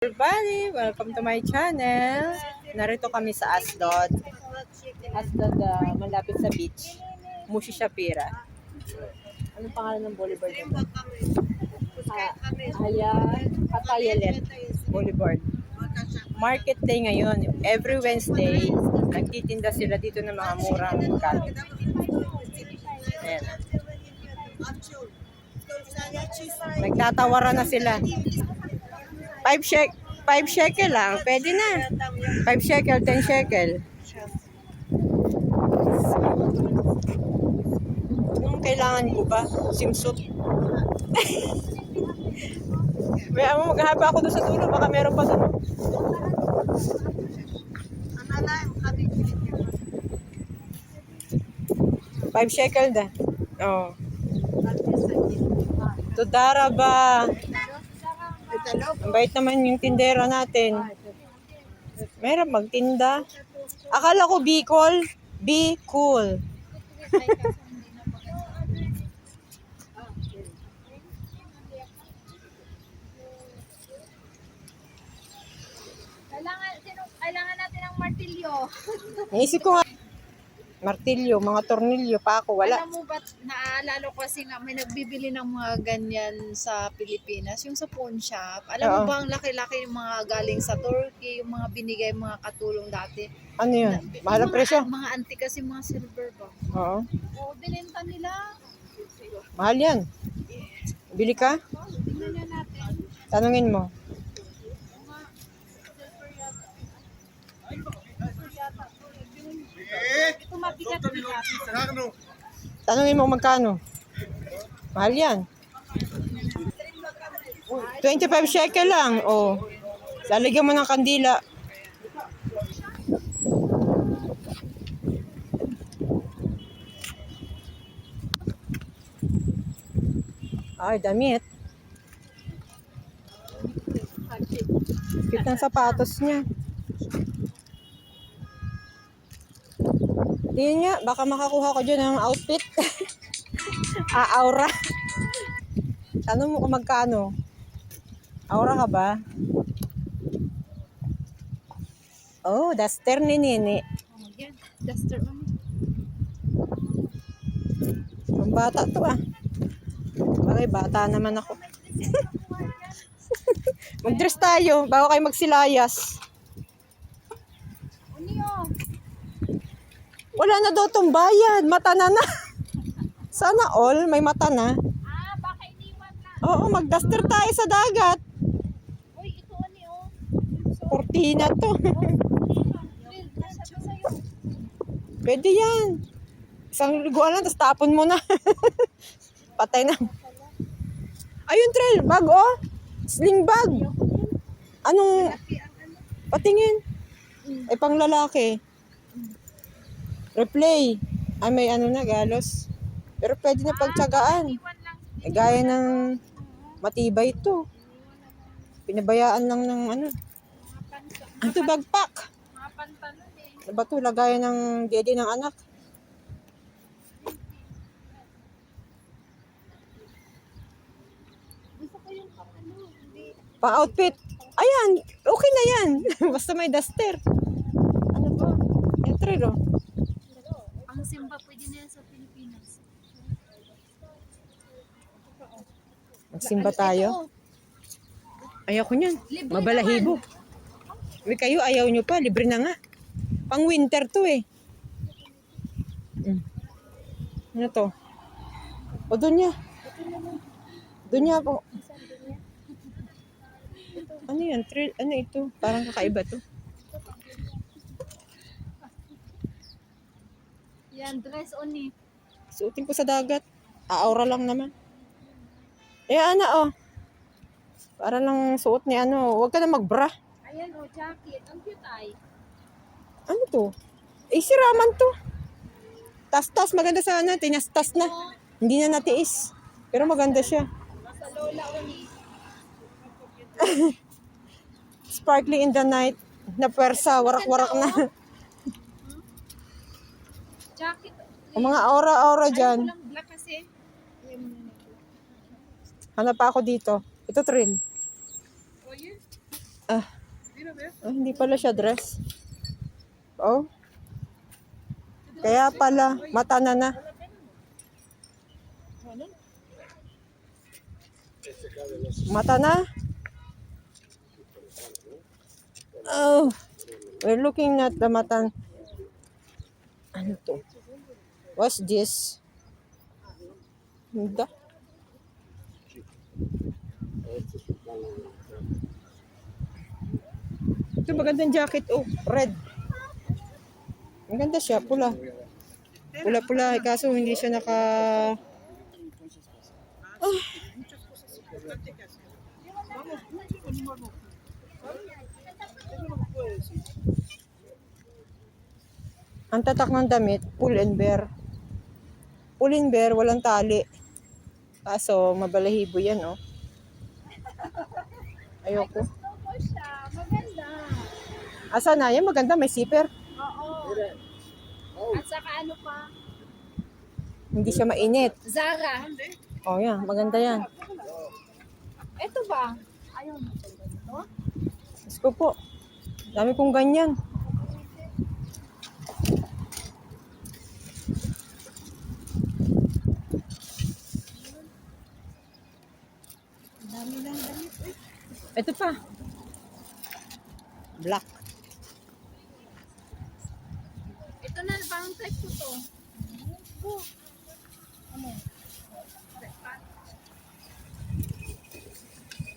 Everybody, welcome to my channel. Narito kami sa Asdod. Asdod, malapit sa beach. Mushi Shapira. Anong pangalan ng boulevard nito? Hatayelet Boulevard. Market day ngayon. Every Wednesday, nagtitinda sila dito ng mga murang gamit. Ayan. Nagtatawaran na sila. 5 shekel lang. Pwede na. 5 shekel, 10 shekel. Anong kailangan ko ba? Swimsuit. Kaya mo maghahaba ako doon sa dulo. Baka meron pa doon. 5 shekel da. Oh. Tudara ba? Ang bait naman yung tindera natin. Meron magtinda. Akala ko Bicol. Be cool. Kailangan natin ng martilyo. Naisip ko nga, martilyo, mga tornilyo pa ako, wala. Alam mo ba't naalala ko kasi nga may nagbibili ng mga ganyan sa Pilipinas, yung sa pawn shop. Alam mo Oo. ba ang laki-laki yung mga galing sa Turkey, yung mga binigay mga katulong dati. Ano yun? Mahal ang presyo? Mga antique kasi mga silver ba. Oo. Oo, binenta nila. Mahal yan. Bili ka? Tingnan na natin. Tanungin mo. Ito mabigat-bigat. Tanungin mo magkano? Mahal yan. 25 shekel lang. Oh. Lalagyan mo ng kandila. Ay, damit. Cute ng sapatos niya. Tingnan niya, baka makakuha ko dyan ng outfit. Aura. Tanong mo kung magkano. Aura ka ba? Oh, duster ni Nini. Oh, yan. Duster mo. Ang bata to ah. Bagay, bata naman ako. Mag-dress tayo bago kayo magsilayas. Uniyo. Wala na daw tong bayad. Mata na na. Sana all may mata na. Ah, baka iniwan na. Oo, mag-duster tayo sa dagat. Uy, ito Uniyo. Cortina to. Pwede yan. Isang liguan lang, tapos tapon mo na. Patay na. Ayun, trail bag, oh. Sling bag. Anong, patingin. Ay, pang lalaki. Replay. Ay, may ano na, galos. Pero pwede na pagtsagaan. Eh, gaya ng matibay ito. Pinabayaan lang ng ano. Ito, bagpak. Mga pantalon eh. Ano ba ito? Lagayan ng dede ng anak. Gusto ko yung ano, hindi. Pang-outfit. Ayan, okay na yan. Basta may duster. Ano ba? Yan, trail, oh. Ang simba pwede na yan sa Pilipinas. Magsimba tayo. Ayaw ko niyan. Mabalahibo. May kayo, ayaw nyo pa. Libre na nga. Pang winter to eh. Ano to? O, doon niya. Doon niya po. Ano yan? Trail, ano ito? Parang kakaiba to. Yan, dress only. Suotin ko sa dagat. Aura lang naman. Eh, ano oh. Para lang suot ni ano. Huwag ka na magbra. Ayan o, jacket. Ang cute ay. Ano to? Eh, si Raman to. Tas-tas, maganda sana. Tinastas na. Hindi na natiis. Pero maganda siya. Sa lola only. Sparkling in the night. Na pwersa, warak-warak na. Jacket. Ang mga aura-aura Ayaw dyan. ko lang black kasi. Hanap pa ako dito. Ito, Trill. O yun. Ah, hindi pala siya dress. Oh. Kaya pala, mata na. Mata na? Oh. We're looking at the mata. Ano to? What's this? Hindi. Ito magandang jacket. Oh, red. Ang ganda siya, pula. Pula-pula, kaso hindi siya naka... Ah. Ang tatak ng damit, pull and bear. Pull and bear, walang tali. Kaso, mabalahibo yan, oh. Ayoko. Maganda. Asa na yan? Maganda, may zipper. Oo. At saka ano pa? Hindi siya mainit. Zara. Oh, yan. Maganda yan. Ito ba? Ayaw mo ito. Diyos ko po. Dami kong ganyan. Dami lang damit. Ito pa. Black. Ito na, parang type ko to. Ano?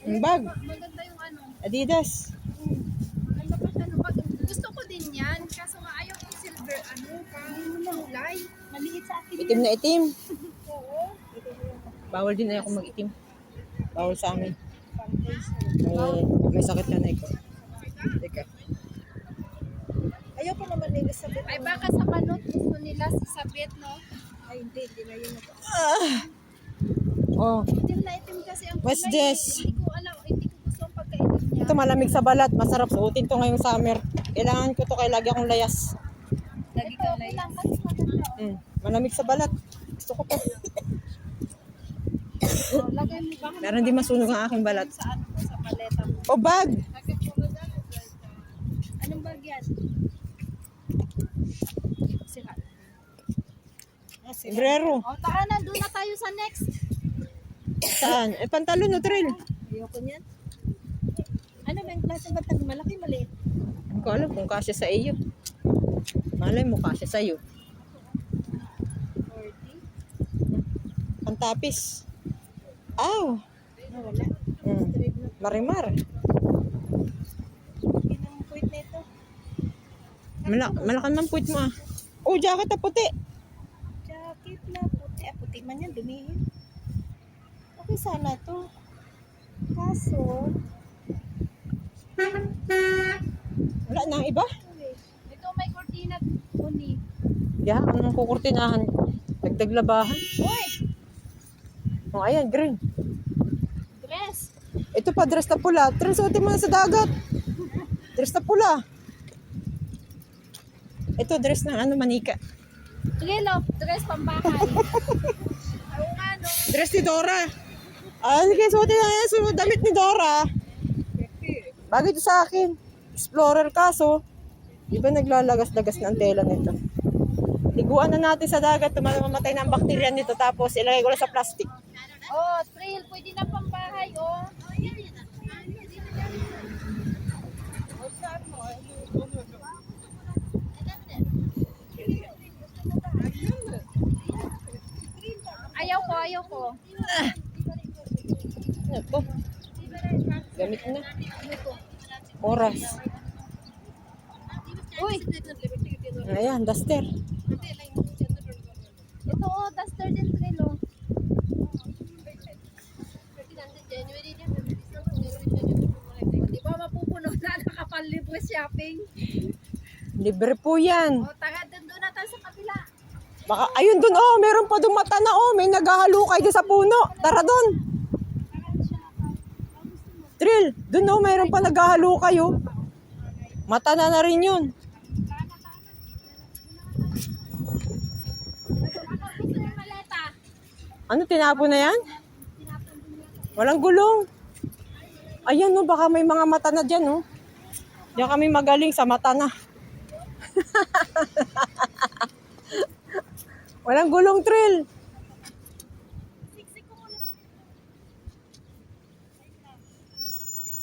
Ang bag. Maganda yung ano. Adidas. Maganda pa siya. Gusto ko din yan. Kaso nga ayaw yung silver. Ano? Kulay. Maliit sa akin. Itim na itim. Oo. Bawal din na ako mag-itim. Bawal sa amin. May sakit na ko. Teka. Ayaw ko naman nila sabit. Ay baka sa manot gusto nila sa sabit, no? Ay hindi na yun. Oh. Itim na itim kasi ang kulay. What's this? Hindi ko alam, hindi ko gusto ang pagkaitim niya. Ito malamig sa balat. Masarap suotin to ngayong summer. Kailangan ko to kaya lagi akong layas. Lagi ka lang kasi maganda. Malamig sa balat. Gusto ko to. Oh, lagay mo ba? Meron din masunog ang aking balat. Sa ano mo, sa paleta mo. Oh, bag! Anong bag yan? Sira. Sombrero. O, tara na, doon na tayo sa next. Saan? Pantalon no, trail. Ayoko niyan. Ano ba yung klase batag? Malaki, maliit? Hindi ko alam kung kasya sa iyo. Malay mo kasya sa iyo. 40? Pantapis. Aw! Wala. Marimar. Pinang-puwit na ito. Malakan man puwit mo ah. Oh, jacket na puti. Jacket na puti. Puti man yan, dumihin. Okay sana to. Kaso, Wala na ang iba. ito may cortina uni. Yeah, anong kukurtinahan? Dagdaglabahan. Uy! Oh, ayan, green. Dress! Ito pa, dress na pula. Dress suotin mo na sa dagat. Dress na pula. Ito, dress na ano, manika. Trilo, dress pambahay. Oo nga, no? Dress ni Dora. Ah, sige, suotin na yan. Sunod damit ni Dora. Bagay ito sa akin. Explorer kaso. Di ba naglalagas-lagas na ang tela nito? Liguan na natin sa dagat. Mamatay na ang bakterya nito. Tapos ilagay ko lang sa plastic. Oh, trail, pwede na pambahay, oh. Ayaw ko. Ano to? Gamit na. Oras. Uy, Ayan, duster. ito, oh, duster din, trail, oh. Di ba mapupuno na nakapal-libre shopping? Libre po yan. O, taga doon na tayo sa kabila. Baka, ayun dun, oh, meron pa dun mata na, oh. May naghahalukay dyan sa puno. Tara dun. Trill, dun, oh, meron pa naghahalukay, oh. Mata na rin yun. Gusto yung maleta. Ano, tinapo na yan? Walang gulong. Ayan no, baka may mga mata na dyan no. Diyan kami magaling sa mata na. Walang gulong trail.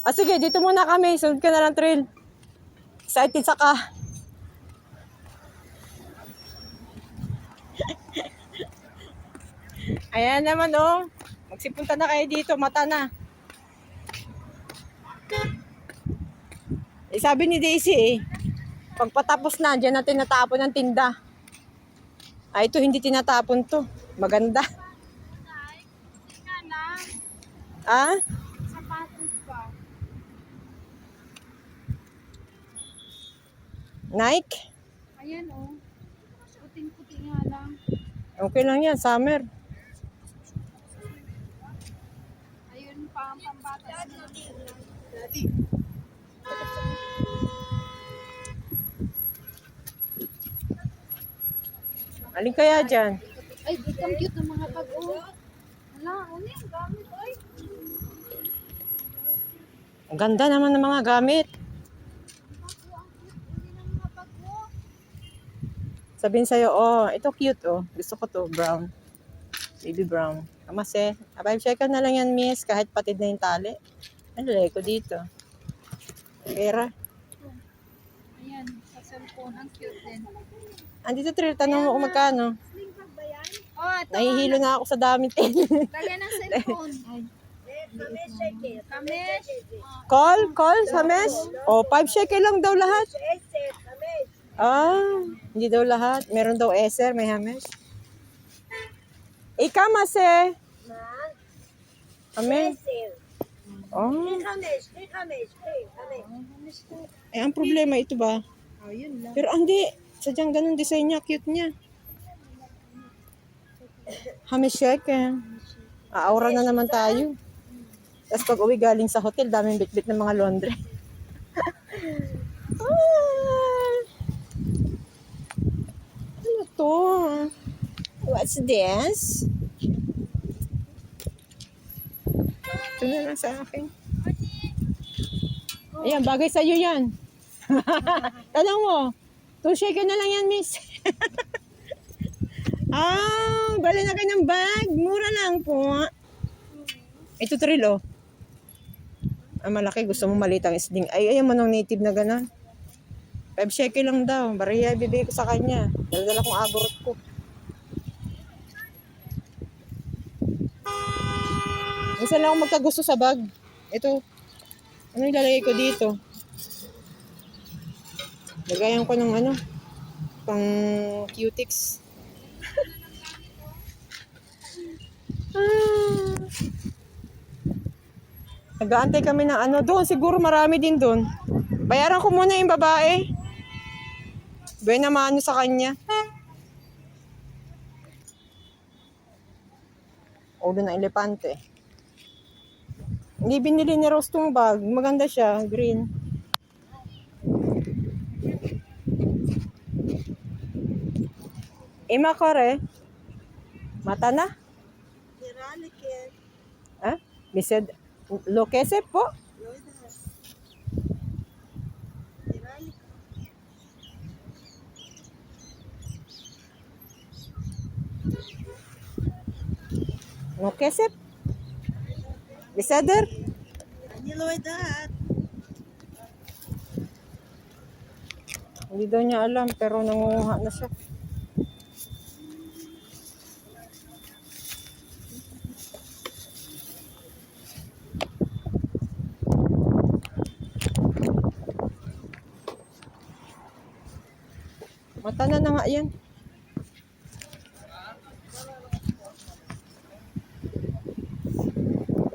Ah, sige, dito muna kami. Sunod ka na lang trail. Excited sa ka. Ayan naman oh. Magsipunta na kayo dito, mata na. Eh, sabi ni Daisy eh, pagpatapos na, dyan na tinatapon ang tinda. Ah, ito hindi tinatapon to. Maganda. Ika na. Ah? Sapatos pa. Nike? Ayan oh. Puting-puti nga lang. Okay lang yan, summer. Ayun pa ang pambata. Alin kaya dyan? Ay, di kang cute ng mga bag oh. Wala, ano yung gamit ay? Ang ganda naman ng mga gamit. Hindi ng mga bag oh. Sabihin sa'yo, oh, ito cute, oh. Gusto ko to, brown. Baby brown. Kamase. Check na lang yan, miss. Kahit patid na yung tali. Ano, lagay ko dito. Pera. Ayan, sa cellphone. Ang cute din. Andito, Trill. Tanong mo kung magkano. Sling bag ba yan? Oh, ito. Nahihilo na ako sa dami. Lagyan ng cellphone. Kamesh. Call sa mes. Oh, 5 shekel lang daw lahat. Ah, hindi daw lahat. Meron daw eser, may hames. Ikamase. Amen. Oh. Eh, ang problema ito ba? Oh, yun lang. Pero hindi. Sadyang ganun design niya. Cute niya. Hames shekel. Aaura na naman tayo. Tapos pag uwi galing sa hotel, daming bitbit ng mga laundry. Ah, ano to? What's this? Ito na lang sa akin. Ayan, bagay sa'yo yan. Tanong mo, 2 shekel na lang yan, miss. Ah, bali na kayo ng bag. Mura lang po. Ito Trill, oh. Ah, malaki. Gusto mo maliit ang isling. Ay, ayaw mo ng native na gano'n. 5 shekel lang daw. Bariya, bibigay ko sa kanya. Dala-dala kong agorot ko. Minsan lang ako magkagusto sa bag. Ito. Ano ilalagay ko dito? Lagayan ko ng ano? Pang cutics. Ah. Nag-aantay kami ng ano. Doon, siguro marami din doon. Bayaran ko muna yung babae. Buena mano sa kanya. Ulo ng elepante. Hindi binili ni Rose tong bag. Maganda siya. Green. Ima kore. Mata na? Ha? Bised. Lo kese po? No kesep? Biseder? Hindi daw niya alam pero nangunguha na siya. Mata na nga yan.